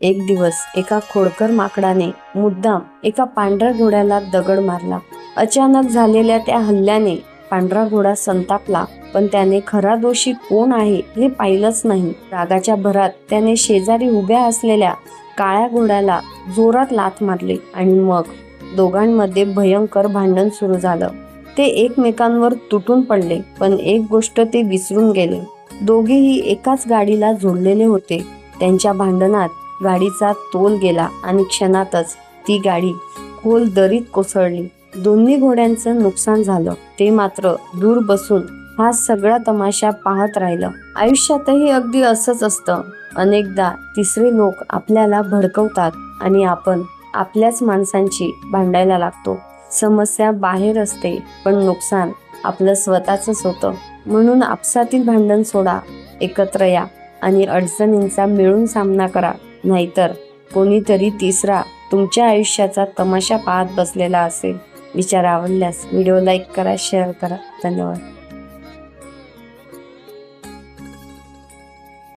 एक दिवस एका खोडकर माकडाने मुद्दाम एका पांढऱ्या घोड्याला दगड मारला. अचानक झालेल्या त्या हल्ल्याने पांढरा घोडा संतापला, पण त्याने खरा दोषी कोण आहे हे पाहिलंच नाही. रागाच्या भरात त्याने शेजारी उभ्या असलेल्या काळ्या घोड्याला जोरात लाथ मारली आणि मग दोघांमध्ये भयंकर भांडण सुरू झालं. ते एकमेकांवर तुटून पडले, पण एक गोष्ट ते विसरून गेले. दोघेही एकाच गाडीला जोडलेले होते. त्यांच्या भांडणात गाडीचा तोल गेला आणि क्षणातच ती गाडी खोल दरीत कोसळली. दोन्ही घोड्यांचं नुकसान झालं. ते मात्र दूर बसून हा सगळा तमाशा पाहत राहिलं. आयुष्यातही अगदी असंच असतं. अनेकदा तिसरे लोक आपल्याला भडकवतात आणि आपण आपल्याच माणसांची भांडायला लागतो. समस्या बाहेर असते, पण नुकसान आपलं स्वतःच होतं. म्हणून आपसातील भांडण सोडा, एकत्र या आणि अडचणींचा मिळून सामना करा. नाहीतर कोणीतरी तिसरा तुमच्या आयुष्याचा तमाशा पाहत बसलेला असेल. विचार आवडल्यास व्हिडिओ लाईक करा, शेअर करा. धन्यवाद.